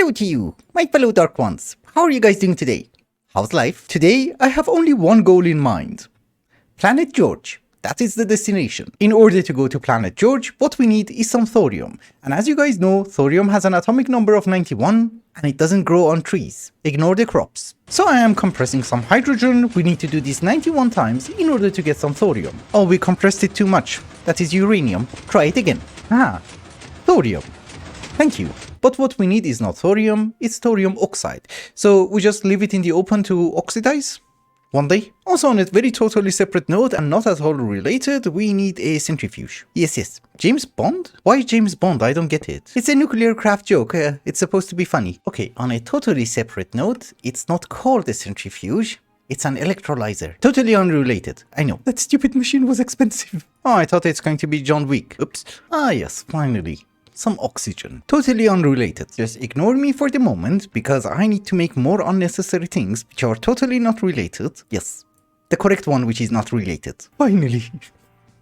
Hello to you, my fellow Dark Ones. How are you guys doing today? How's life? Today, I have only one goal in mind. Planet George. That is the destination. In order to go to Planet George, what we need is some thorium. And as you guys know, thorium has an atomic number of 91, and it doesn't grow on trees. Ignore the crops. So I am compressing some hydrogen. We need to do this 91 times in order to get some thorium. Oh, we compressed it too much. That is uranium. Try it again. Thorium. Thank you. But what we need is not thorium, it's thorium oxide. So we just leave it in the open to oxidize one day. Also, on a very totally separate note and not at all related, we need a centrifuge. Yes. James Bond? Why James Bond? I don't get it. It's a nuclear craft joke. It's supposed to be funny. Okay, on a totally separate note, it's not called a centrifuge. It's an electrolyzer. Totally unrelated. I know. That stupid machine was expensive. Oh, I thought it's going to be John Wick. Oops. Ah, yes, finally. Some oxygen. Totally unrelated. Just ignore me for the moment because I need to make more unnecessary things which are totally not related. Yes, the correct one which is not related. Finally.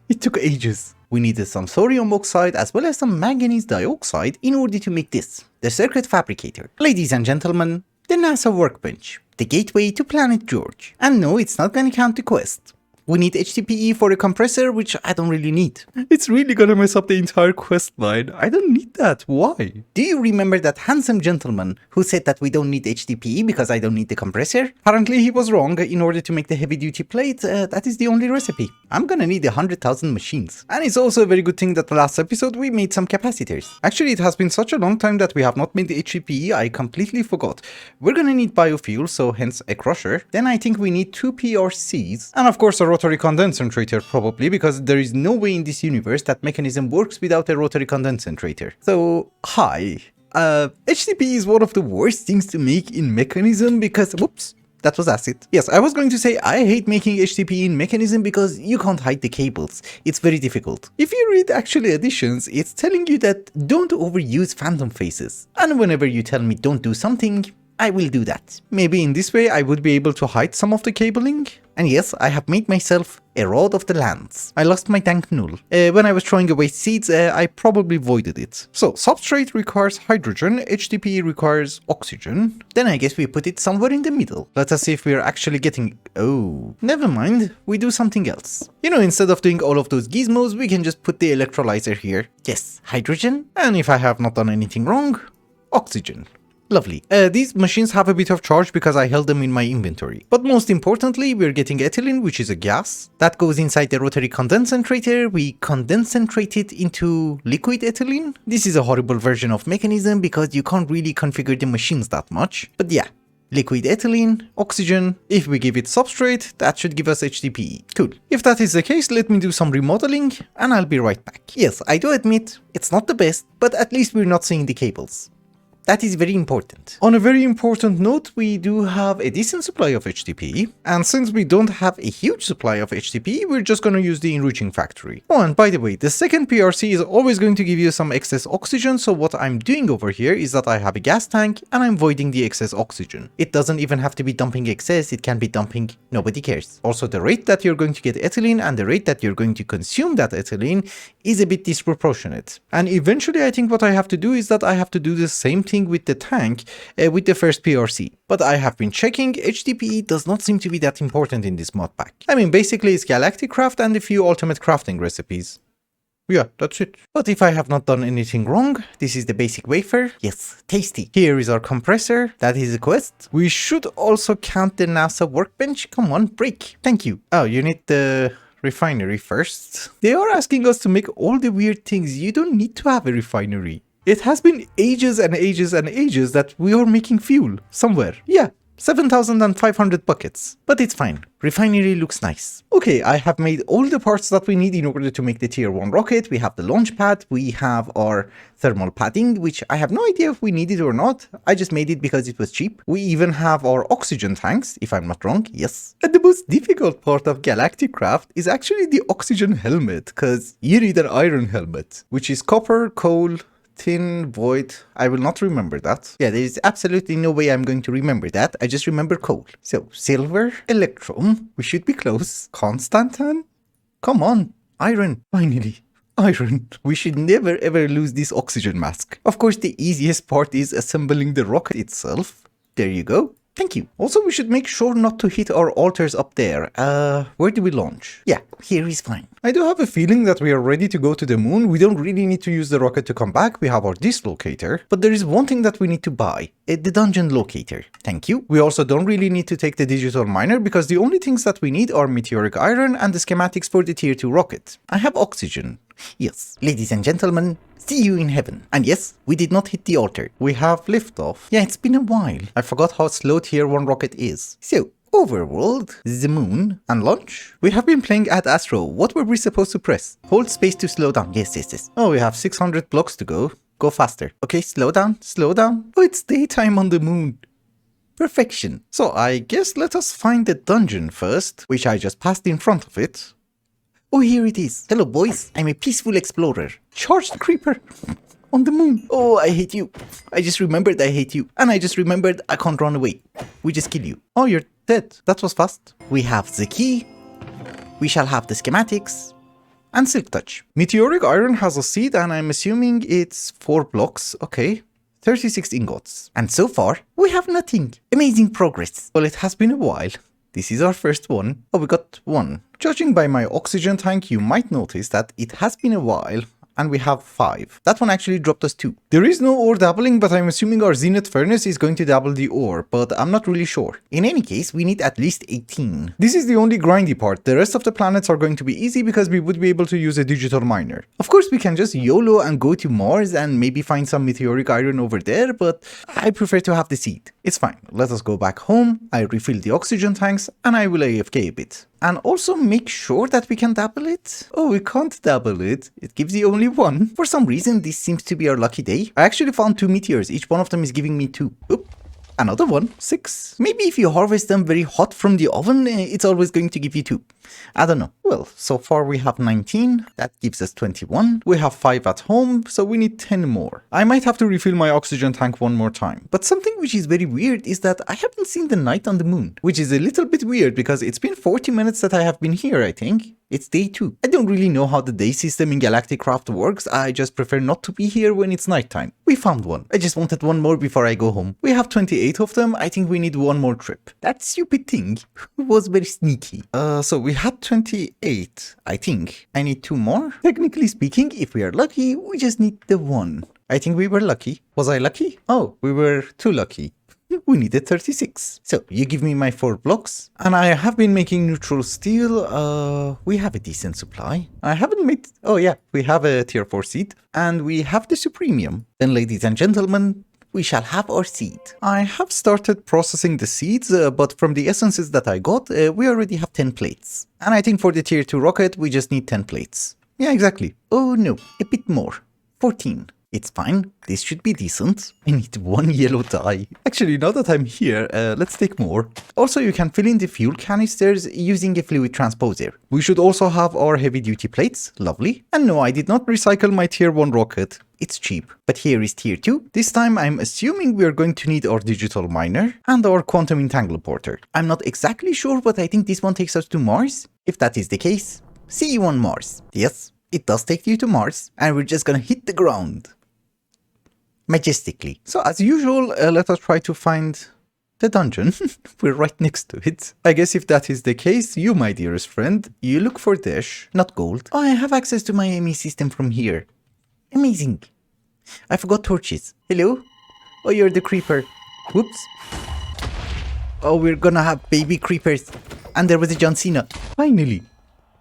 It took ages. We needed some thorium oxide as well as some manganese dioxide in order to make this, the circuit fabricator. Ladies and gentlemen, the NASA workbench, the gateway to Planet George. And no, it's not gonna count the quest. We need HDPE for a compressor, which I don't really need. It's really gonna mess up the entire quest line. I don't need that. Why? Do you remember that handsome gentleman who said that we don't need HDPE because I don't need the compressor? Apparently he was wrong. In order to make the heavy duty plate, that is the only recipe. I'm gonna need 100,000 machines. And it's also a very good thing that the last episode we made some capacitors. Actually, it has been such a long time that we have not made the HDPE, I completely forgot. We're gonna need biofuel, so hence a crusher. Then I think we need 2 PRCs. And of course a rotary condensator probably, because there is no way in this universe that mechanism works without a rotary condensator. So, hi. HDPE is one of the worst things to make in mechanism because, whoops, that was acid. Yes, I was going to say I hate making HDPE in mechanism because you can't hide the cables. It's very difficult. If you read actual additions, it's telling you that don't overuse phantom phases. And whenever you tell me don't do something, I will do that. Maybe in this way I would be able to hide some of the cabling. And yes, I have made myself a rod of the lands. I lost my tank null. When I was throwing away seeds, I probably voided it. So, substrate requires hydrogen, HDPE requires oxygen. Then I guess we put it somewhere in the middle. Let us see if we are actually getting... Oh, never mind. We do something else. You know, instead of doing all of those gizmos, we can just put the electrolyzer here. Yes, hydrogen. And if I have not done anything wrong, oxygen. Lovely. These machines have a bit of charge because I held them in my inventory. But most importantly, we're getting ethylene, which is a gas. That goes inside the rotary condensator. We condense it into liquid ethylene. This is a horrible version of mechanism because you can't really configure the machines that much. But yeah, liquid ethylene, oxygen. If we give it substrate, that should give us HDPE. Cool. If that is the case, let me do some remodeling and I'll be right back. Yes, I do admit, it's not the best, but at least we're not seeing the cables. That is very important. On a very important note, we do have a decent supply of HDPE, and since we don't have a huge supply of HDPE, we're just going to use the enriching factory. Oh, and by the way, the second PRC is always going to give you some excess oxygen, so what I'm doing over here is that I have a gas tank and I'm voiding the excess oxygen. It doesn't even have to be dumping excess, it can be dumping, nobody cares. Also, the rate that you're going to get ethylene and the rate that you're going to consume that ethylene is a bit disproportionate. And eventually I think what I have to do is that I have to do the same thing with the tank with the first PRC. But I have been checking, HDPE does not seem to be that important in this mod pack. I mean, basically it's galactic craft and a few ultimate crafting recipes. Yeah, that's it. But if I have not done anything wrong, this is the basic wafer. Yes, tasty. Here is our compressor. That is a quest. We should also count the NASA workbench. Come on, break. Thank you. Oh, you need the refinery first. They are asking us to make all the weird things. You don't need to have a refinery. It has been ages and ages and ages that we are making fuel somewhere. Yeah, 7,500 buckets. But it's fine. Refinery looks nice. Okay, I have made all the parts that we need in order to make the tier 1 rocket. We have the launch pad, we have our thermal padding, which I have no idea if we need it or not. I just made it because it was cheap. We even have our oxygen tanks, if I'm not wrong, yes. And the most difficult part of Galactic Craft is actually the oxygen helmet, because you need an iron helmet, which is copper, coal, tin, void. I will not remember that. Yeah, there is absolutely no way I'm going to remember that. I just remember coal. So, silver, electrum. We should be close. Constantan? Come on. Iron. Finally. Iron. We should never ever lose this oxygen mask. Of course, the easiest part is assembling the rocket itself. There you go. Thank you. Also, we should make sure not to hit our altars up there. Where do we launch? Yeah, here is fine. I do have a feeling that we are ready to go to the moon. We don't really need to use the rocket to come back. We have our dislocator. But there is one thing that we need to buy. The dungeon locator. Thank you. We also don't really need to take the digital miner because the only things that we need are meteoric iron and the schematics for the tier 2 rocket. I have oxygen. Yes, ladies and gentlemen, see you in heaven. And yes, we did not hit the altar. We have liftoff. Yeah, it's been a while. I forgot how slow tier 1 rocket is. So, overworld, the moon, and launch. We have been playing at Astro. What were we supposed to press? Hold space to slow down. Yes. Oh, we have 600 blocks to go. Go faster. Okay, slow down. Oh, it's daytime on the moon. Perfection. So I guess let us find the dungeon first, which I just passed in front of it. Oh, here it is. Hello, boys. I'm a peaceful explorer. Charged creeper. On the moon. Oh, I hate you. I just remembered I hate you. And I just remembered I can't run away. We just kill you. Oh, you're dead. That was fast. We have the key. We shall have the schematics. And silk touch. Meteoric iron has a seed and I'm assuming it's 4 blocks. Okay. 36 ingots. And so far, we have nothing. Amazing progress. Well, it has been a while. This is our first one. Oh, we got one. Judging by my oxygen tank, you might notice that it has been a while and we have 5. That one actually dropped us 2. There is no ore dabbling, but I'm assuming our zenith furnace is going to dabble the ore, but I'm not really sure. In any case, we need at least 18. This is the only grindy part. The rest of the planets are going to be easy because we would be able to use a digital miner. Of course, we can just YOLO and go to Mars and maybe find some meteoric iron over there, but I prefer to have the seed. It's fine. Let us go back home. I refill the oxygen tanks and I will AFK a bit. And also make sure that we can dabble it. Oh, we can't dabble it. It gives you only 1. For some reason, this seems to be our lucky day. I actually found 2 meteors. Each one of them is giving me 2. Oop. Another one. 6. Maybe if you harvest them very hot from the oven, it's always going to give you 2. I don't know. Well, so far we have 19. That gives us 21. We have 5 at home, so we need 10 more. I might have to refill my oxygen tank one more time. But something which is very weird is that I haven't seen the night on the moon, which is a little bit weird because it's been 40 minutes that I have been here, I think. It's day 2. I don't really know how the day system in Galactic Craft works. I just prefer not to be here when it's nighttime. We found one. I just wanted one more before I go home. We have 28 of them. I think we need one more trip. That stupid thing was very sneaky. So we had 28, I think. I need 2 more. Technically speaking, if we are lucky, we just need the 1. I think we were lucky. Was I lucky? Oh, we were too lucky. We needed 36. So, you give me my 4 blocks. And I have been making neutral steel. We have a decent supply. I haven't made... Oh yeah, we have a tier 4 seed. And we have the supremium. Then, ladies and gentlemen, we shall have our seed. I have started processing the seeds, but from the essences that I got, we already have 10 plates. And I think for the tier 2 rocket, we just need 10 plates. Yeah, exactly. Oh no, a bit more. 14. It's fine. This should be decent. I need 1 yellow dye. Actually, now that I'm here, let's take more. Also, you can fill in the fuel canisters using a fluid transposer. We should also have our heavy duty plates. Lovely. And no, I did not recycle my tier 1 rocket. It's cheap. But here is tier 2. This time I'm assuming we are going to need our digital miner and our quantum entangleporter. I'm not exactly sure, but I think this one takes us to Mars. If that is the case, see you on Mars. Yes, it does take you to Mars, and we're just gonna hit the ground majestically. So as usual, let us try to find the dungeon. We're right next to it. I guess if that is the case, you, my dearest friend, you look for dash, not gold. Oh, I have access to my ME system from here. Amazing. I forgot torches. Hello? Oh, you're the creeper. Whoops. Oh, we're gonna have baby creepers. And there was a John Cena. Finally.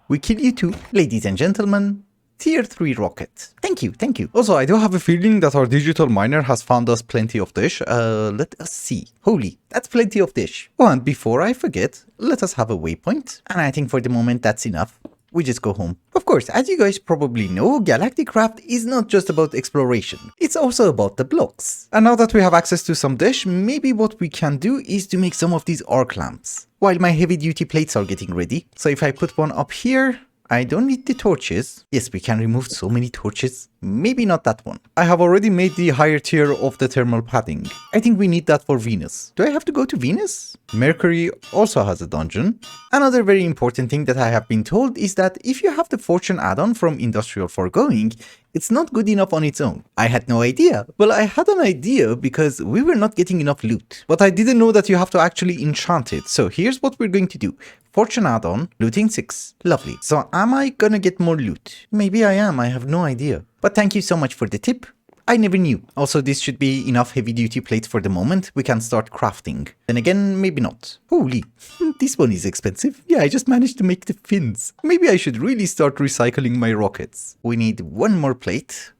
We kill you too. Ladies and gentlemen, tier 3 rocket. Thank you, thank you. Also, I do have a feeling that our digital miner has found us plenty of dish. Let us see. Holy, that's plenty of dish. Oh, and before I forget, let us have a waypoint. And I think for the moment that's enough. We just go home. Of course, as you guys probably know, Galactic Craft is not just about exploration. It's also about the blocks. And now that we have access to some dish, maybe what we can do is to make some of these arc lamps. While my heavy duty plates are getting ready. So if I put one up here, I don't need the torches. Yes, we can remove so many torches. maybe not that one. I have already made the higher tier of the thermal padding. I think we need that for Venus. Do I have to go to Venus? Mercury also has a dungeon. Another very important thing that I have been told is that if you have the fortune add-on from Industrial Foregoing, it's not good enough on its own. I had no idea. Well, I had an idea because we were not getting enough loot. But I didn't know that you have to actually enchant it. So here's what we're going to do. Fortune add-on, looting 6. Lovely. So am I gonna get more loot? Maybe I am, I have no idea. But thank you so much for the tip. I never knew. Also, this should be enough heavy-duty plates for the moment. We can start crafting. Then again, maybe not. Holy, this one is expensive. Yeah, I just managed to make the fins. Maybe I should really start recycling my rockets. We need one more plate,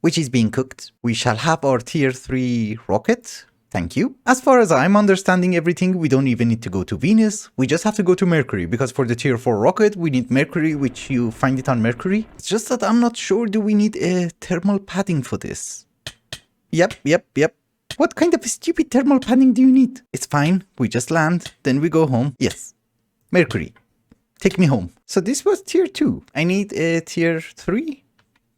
which is being cooked. We shall have our tier 3 rocket. Thank you. As far as I'm understanding everything, we don't even need to go to Venus. We just have to go to Mercury, because for the tier 4 rocket, we need Mercury, which you find it on Mercury. It's just that I'm not sure, do we need a thermal padding for this? Yep. What kind of stupid thermal padding do you need? It's fine. We just land, then we go home. Yes. Mercury, take me home. So this was tier 2. I need a tier 3?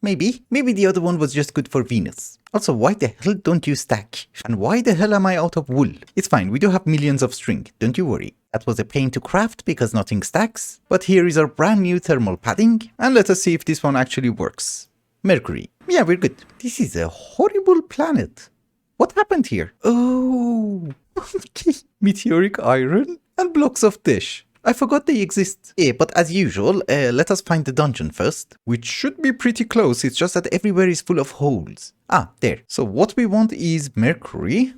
Maybe the other one was just good for Venus. Also, why the hell don't you stack? And why the hell am I out of wool? It's fine, we do have millions of string, don't you worry. That was a pain to craft because nothing stacks. But here is our brand new thermal padding. And let us see if this one actually works. Mercury. Yeah, we're good. This is a horrible planet. What happened here? Oh, okay. Meteoric iron and blocks of dish. I forgot they exist. Yeah, but as usual, let us find the dungeon first, which should be pretty close. It's just that everywhere is full of holes. Ah, there. So what we want is Mercury.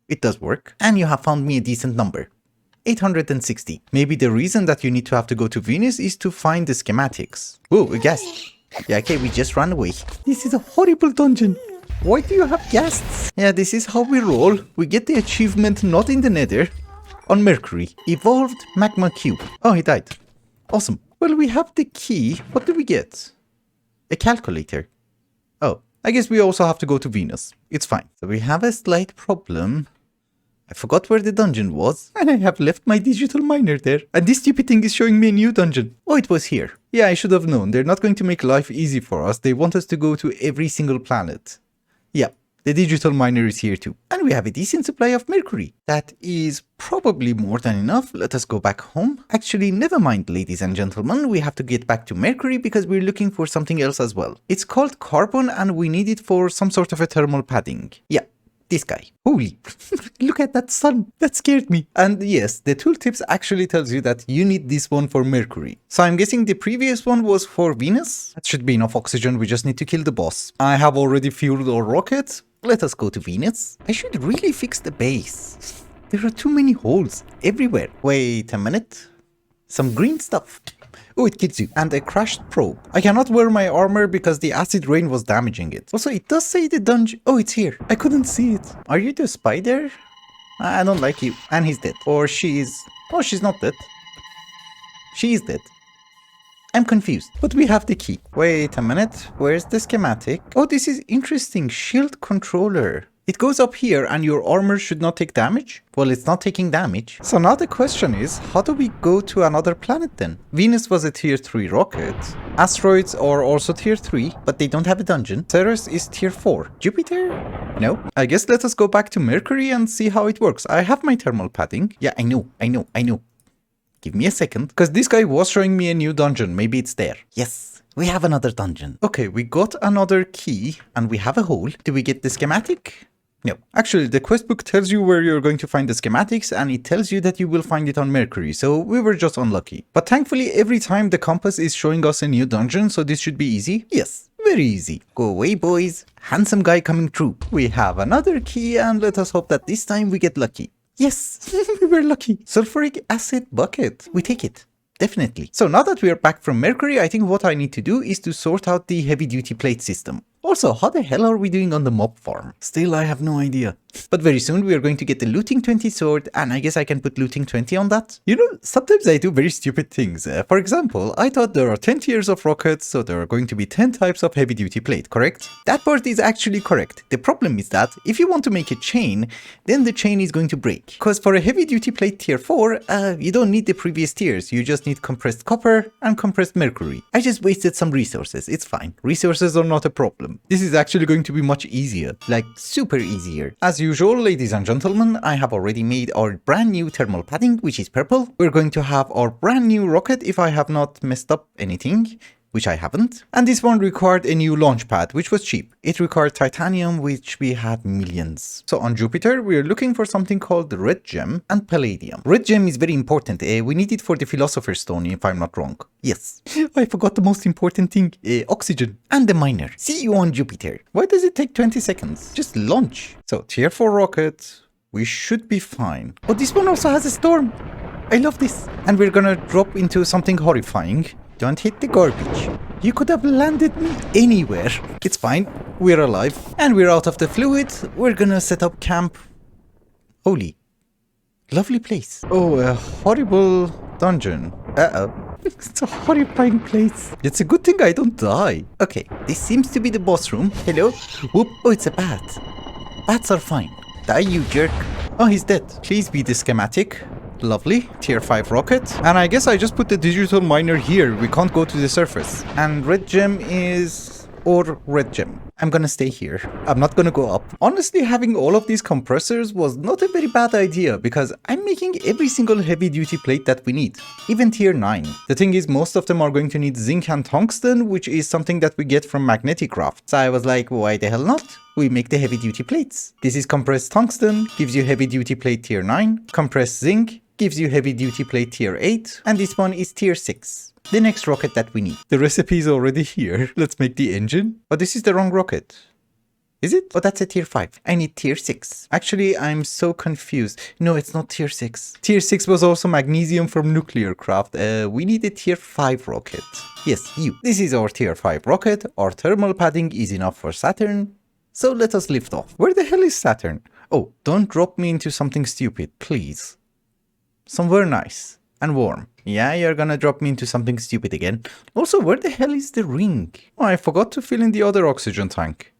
It does work. And you have found me a decent number. 860. Maybe the reason that you need to have to go to Venus is to find the schematics. Oh, a ghast. Yeah, okay, we just ran away. This is a horrible dungeon. Why do you have ghasts? Yeah, this is how we roll. We get the achievement not in the nether. On Mercury, evolved magma cube. Oh, he died. Awesome. Well, we have the key. What do we get? A calculator. Oh, I guess we also have to go to Venus. It's fine. So we have a slight problem. I forgot where the dungeon was, and I have left my digital miner there. And this stupid thing is showing me a new dungeon. Oh, it was here. Yeah, I should have known. They're not going to make life easy for us. They want us to go to every single planet. Yeah. The digital miner is here too. And we have a decent supply of Mercury. That is probably more than enough. Let us go back home. Actually, never mind, ladies and gentlemen. We have to get back to Mercury because we're looking for something else as well. It's called carbon and we need it for some sort of a thermal padding. Yeah, this guy. Holy, look at that sun. That scared me. And yes, the tooltips actually tells you that you need this one for Mercury. So I'm guessing the previous one was for Venus. That should be enough oxygen. We just need to kill the boss. I have already fueled our rocket. Let us go to Venus. I should really fix the base. There are too many holes everywhere. Wait a minute. Some green stuff. Oh, it kills you. And a crashed probe. I cannot wear my armor because the acid rain was damaging it. Also, it does say the dungeon. Oh, it's here. I couldn't see it. Are you the spider? I don't like you. And he's dead. Or she is... Oh, she's not dead. She is dead. I'm confused, but we have the key. Wait a minute, where's the schematic? Oh, this is interesting, shield controller. It goes up here and your armor should not take damage? Well, it's not taking damage. So now the question is, how do we go to another planet then? Venus was a tier 3 rocket. Asteroids are also tier 3, but they don't have a dungeon. Ceres is tier 4. Jupiter? No. I guess let us go back to Mercury and see how it works. I have my thermal padding. Yeah, I know. Give me a second, because this guy was showing me a new dungeon. Maybe it's there. Yes, we have another dungeon. Okay, we got another key and we have a hole. Do we get the schematic? No. Actually, the quest book tells you where you're going to find the schematics and it tells you that you will find it on Mercury. So we were just unlucky. But thankfully, every time the compass is showing us a new dungeon, so this should be easy. Yes, very easy. Go away, boys. Handsome guy coming through. We have another key and let us hope that this time we get lucky. Yes, we were lucky. Sulfuric acid bucket. We take it. Definitely. So now that we are back from Mercury, I think what I need to do is to sort out the heavy duty plate system. Also, how the hell are we doing on the mob farm? Still, I have no idea. But very soon we are going to get the looting 20 sword, and I guess I can put looting 20 on that. You know, sometimes I do very stupid things. For example, I thought there are 10 tiers of rockets, so there are going to be 10 types of heavy duty plate, correct? That part is actually correct. The problem is that if you want to make a chain, then the chain is going to break. Because for a heavy duty plate tier 4, you don't need the previous tiers, you just need compressed copper and compressed mercury. I just wasted some resources, it's fine. Resources are not a problem. This is actually going to be much easier, like super easier. As usual, ladies and gentlemen, I have already made our brand new thermal padding, which is purple. We're going to have our brand new rocket if I have not messed up anything, which I haven't. And this one required a new launch pad, which was cheap. It required titanium, which we had millions. So on Jupiter, we're looking for something called red gem and palladium. Red gem is very important. We need it for the philosopher's stone, if I'm not wrong. Yes, I forgot the most important thing, oxygen and the miner. See you on Jupiter. Why does it take 20 seconds? Just launch. So tier 4 rocket, we should be fine. Oh, this one also has a storm. I love this. And we're gonna drop into something horrifying. Don't hit the garbage. You could have landed me anywhere. It's fine. We're alive. And we're out of the fluid. We're gonna set up camp. Holy. Lovely place. Oh, a horrible dungeon. Uh-oh. It's a horrifying place. It's a good thing I don't die. Okay, this seems to be the boss room. Hello? Whoop. Oh, it's a bat. Bats are fine. Die, you jerk. Oh, he's dead. Please be the schematic. Lovely, tier 5 rocket. And I guess I just put the digital miner here. We can't go to the surface. And red gem is... or red gem. I'm gonna stay here. I'm not gonna go up. Honestly, having all of these compressors was not a very bad idea because I'm making every single heavy duty plate that we need. Even tier 9. The thing is, most of them are going to need zinc and tungsten, which is something that we get from magnetic raft. So I was like, why the hell not? We make the heavy duty plates. This is compressed tungsten, gives you heavy duty plate tier 9. Compressed zinc gives you heavy duty plate tier 8, and this one is tier 6. The next rocket that we need. The recipe is already here. Let's make the engine. But this is the wrong rocket. Is it? Oh, that's a tier 5. I need tier 6. Actually, I'm so confused. No, it's not tier 6. Tier 6 was also magnesium from nuclear craft. We need a tier 5 rocket. Yes, you. This is our tier 5 rocket. Our thermal padding is enough for Saturn. So let us lift off. Where the hell is Saturn? Oh, don't drop me into something stupid, please. Somewhere nice and warm. Yeah, you're gonna drop me into something stupid again. Also, where the hell is the ring? Oh, I forgot to fill in the other oxygen tank.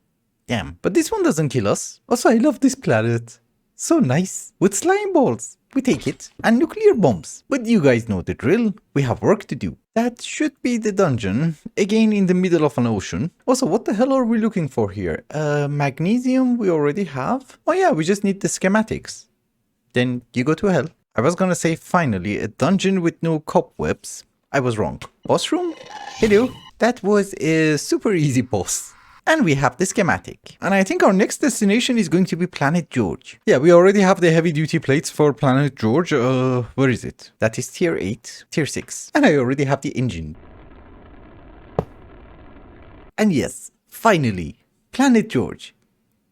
Damn, but this one doesn't kill us. Also, I love this planet. So nice. With slime balls. We take it. And nuclear bombs. But you guys know the drill. We have work to do. That should be the dungeon. Again, in the middle of an ocean. Also, what the hell are we looking for here? Magnesium we already have. Oh yeah, we just need the schematics. Then you go to hell. I was gonna say finally a dungeon with no cobwebs. I was wrong. Boss room? Hello. That was a super easy boss. And we have the schematic. And I think our next destination is going to be Planet George. Yeah, we already have the heavy duty plates for Planet George. Where is it? That is tier 8, tier 6. And I already have the engine. And yes, finally, Planet George.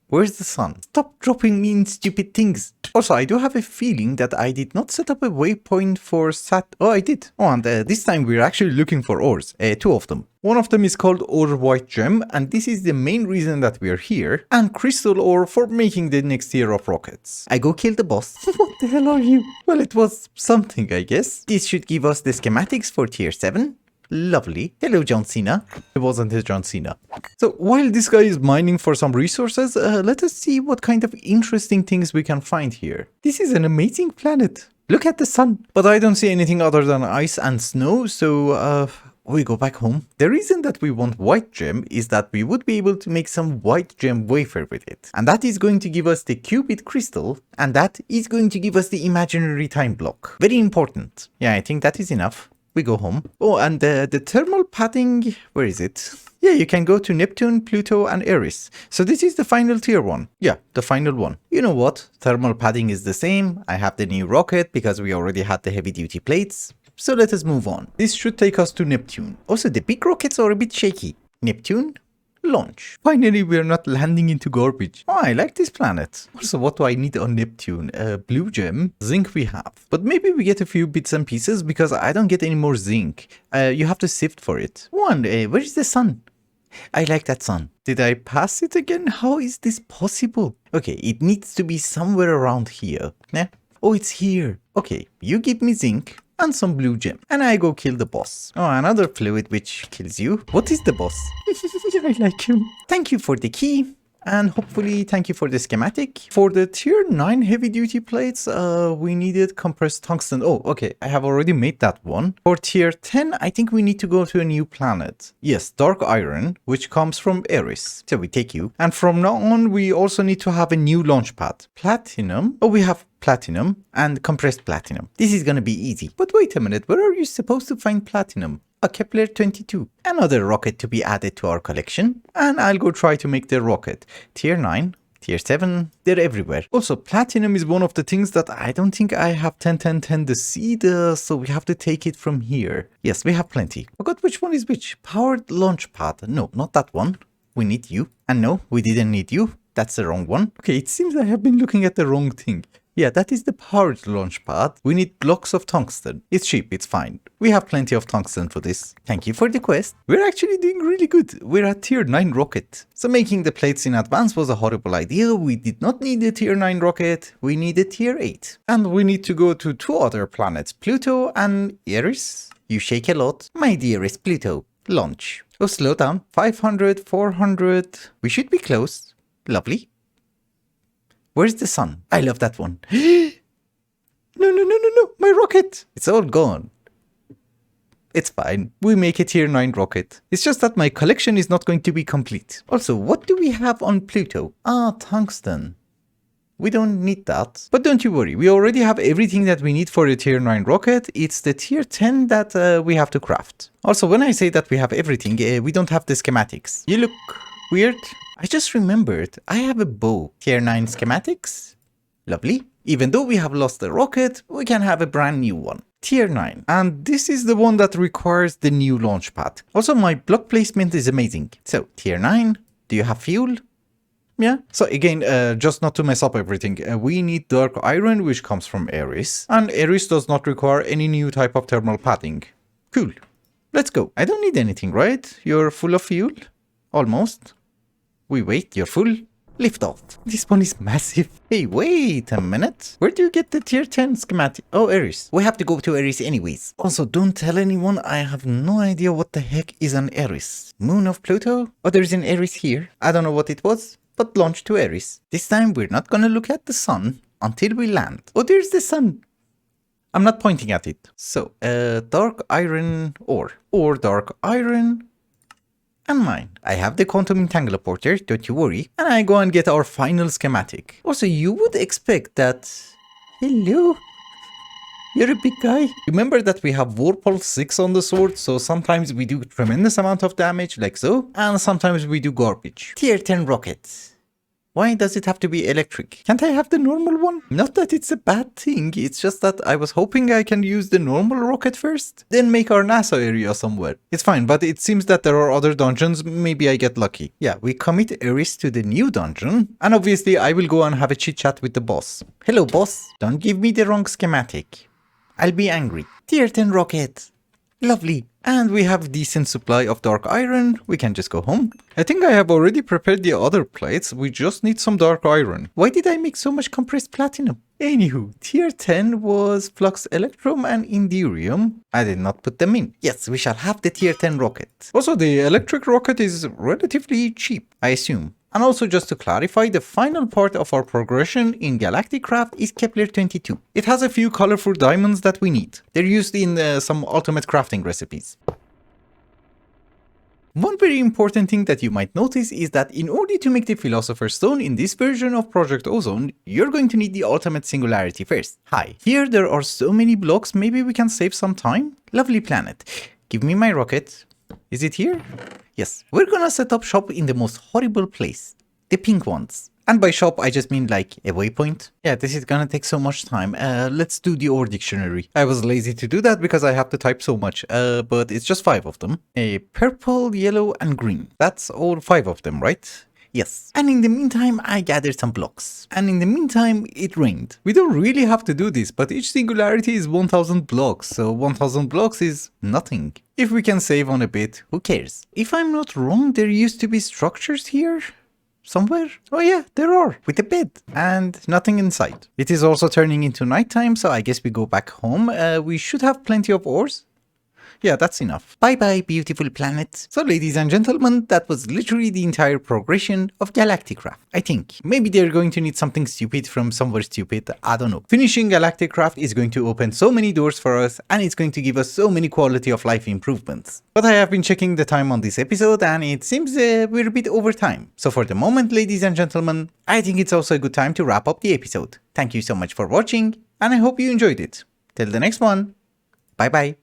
Where's the sun? Stop dropping me in stupid things. Also, I do have a feeling that I did not set up a waypoint for Oh, I did. Oh, and this time we're actually looking for ores. 2 of them. One of them is called ore white gem, and this is the main reason that we're here. And crystal ore for making the next tier of rockets. I go kill the boss. What the hell are you? Well, it was something, I guess. This should give us the schematics for tier 7. Lovely. Hello, John Cena. It wasn't his John Cena. So while this guy is mining for some resources, let us see what kind of interesting things we can find here. This is an amazing planet. Look at the sun. But I don't see anything other than ice and snow, so we go back home. The reason that we want white gem is that we would be able to make some white gem wafer with it. And that is going to give us the qubit crystal, and that is going to give us the imaginary time block. Very important. Yeah, I think that is enough. We go home. Oh, and the thermal padding, where is it? Yeah, you can go to Neptune, Pluto, and Eris. So this is the final tier 1. Yeah, the final one. You know what? Thermal padding is the same. I have the new rocket because we already had the heavy duty plates. So let us move on. This should take us to Neptune. Also, the big rockets are a bit shaky. Neptune, launch. Finally, we are not landing into garbage. Oh, I like this planet. Also, what do I need on Neptune? Blue gem, zinc we have. But maybe we get a few bits and pieces because I don't get any more zinc. You have to sift for it. Where is the sun? I like that sun. Did I pass it again? How is this possible? Okay, it needs to be somewhere around here. Yeah. Oh, it's here. Okay, you give me zinc and some blue gem. And I go kill the boss. Oh, another fluid which kills you. What is the boss? I like him. Thank you for the key. And hopefully, thank you for the schematic. For the tier 9 heavy duty plates, we needed compressed tungsten. Oh, okay, I have already made that one. For tier 10, I think we need to go to a new planet. Yes, dark iron, which comes from Eris. So we take you. And from now on, we also need to have a new launch pad. Platinum. Oh, we have platinum and compressed platinum. This is gonna be easy. But wait a minute, where are you supposed to find platinum? A Kepler 22. Another rocket to be added to our collection. And I'll go try to make the rocket. Tier 9, tier 7, they're everywhere. Also, platinum is one of the things that I don't think I have 10 the seed, so we have to take it from here. Yes, we have plenty. Forgot which one is which. Powered launch pad. No, not that one. We need you. And no, we didn't need you. That's the wrong one. Okay, it seems I have been looking at the wrong thing. Yeah, that is the powered launch pad. We need blocks of tungsten. It's cheap, it's fine. We have plenty of tungsten for this. Thank you for the quest. We're actually doing really good. We're at tier 9 rocket. So making the plates in advance was a horrible idea. We did not need a tier 9 rocket. We needed tier 8. And we need to go to 2 other planets, Pluto and Eris. You shake a lot. My dearest Pluto. Launch. Oh, slow down. 500, 400. We should be close. Lovely. Where's the sun? I love that one. No, my rocket. It's all gone. It's fine. We make a tier 9 rocket. It's just that my collection is not going to be complete. Also, what do we have on Pluto? Ah, tungsten. We don't need that. But don't you worry. We already have everything that we need for a tier 9 rocket. It's the tier 10 that we have to craft. Also, when I say that we have everything, we don't have the schematics. You look weird. I just remembered, I have a bow. Tier 9 schematics. Lovely. Even though we have lost the rocket, we can have a brand new one. Tier 9. And this is the one that requires the new launch pad. Also, my block placement is amazing. So, tier 9. Do you have fuel? Yeah. So again, just not to mess up everything, we need dark iron, which comes from Eris. And Eris does not require any new type of thermal padding. Cool. Let's go. I don't need anything, right? You're full of fuel? Almost. We wait, you're full. Lift off. This one is massive. Hey, wait a minute. Where do you get the tier 10 schematic? Oh, Eris. We have to go to Eris anyways. Also, don't tell anyone. I have no idea what the heck is an Eris. Moon of Pluto? Oh, there's an Eris here. I don't know what it was, but launch to Eris. This time, we're not gonna look at the sun until we land. Oh, there's the sun. I'm not pointing at it. So, dark iron ore. Or dark iron and mine. I have the quantum entangler porter, don't you worry. And I go and get our final schematic. Also, you would expect that... Hello? You're a big guy. Remember that we have War Pulse 6 on the sword, so sometimes we do tremendous amount of damage, like so, and sometimes we do garbage. Tier 10 rockets. Why does it have to be electric? Can't I have the normal one? Not that it's a bad thing, it's just that I was hoping I can use the normal rocket first, then make our NASA area somewhere. It's fine, but it seems that there are other dungeons, maybe I get lucky. Yeah, we commit Eris to the new dungeon, and obviously I will go and have a chit chat with the boss. Hello boss, don't give me the wrong schematic. I'll be angry. Tier 10 rocket. Lovely. And we have decent supply of dark iron. We can just go home. I think I have already prepared the other plates. We just need some dark iron. Why did I make so much compressed platinum? Anywho, tier 10 was flux electrum and indurium. I did not put them in. Yes, we shall have the tier 10 rocket. Also, the electric rocket is relatively cheap, I assume. And also, just to clarify, the final part of our progression in Galactic Craft is Kepler 22. It has a few colorful diamonds that we need. They're used in some ultimate crafting recipes. One very important thing that you might notice is that in order to make the Philosopher's Stone in this version of Project Ozone, you're going to need the ultimate singularity first. Hi, here there are so many blocks, maybe we can save some time? Lovely planet. Give me my rocket. Is it here? Yes, we're gonna set up shop in the most horrible place. The pink ones. And by shop, I just mean like a waypoint. Yeah, this is gonna take so much time. Let's do the ore dictionary. I was lazy to do that because I have to type so much. But it's just 5 of them. A purple, yellow, and green. That's all 5 of them, right? Yes. And in the meantime, I gathered some blocks. And in the meantime, it rained. We don't really have to do this, but each singularity is 1000 blocks, so 1000 blocks is nothing. If we can save on a bit, who cares? If I'm not wrong, there used to be structures here? Somewhere? Oh yeah, there are, with a bed and nothing inside. It is also turning into nighttime, so I guess we go back home. We should have plenty of ores. Yeah, that's enough. Bye bye, beautiful planet. So ladies and gentlemen, that was literally the entire progression of Galactic Raft. I think maybe they're going to need something stupid from somewhere stupid, I don't know. Finishing Galactic Raft is going to open so many doors for us, and it's going to give us so many quality of life improvements. But I have been checking the time on this episode, and it seems we're a bit over time. So for the moment, ladies and gentlemen, I think it's also a good time to wrap up the episode. Thank you so much for watching, and I hope you enjoyed it. Till the next one, bye bye.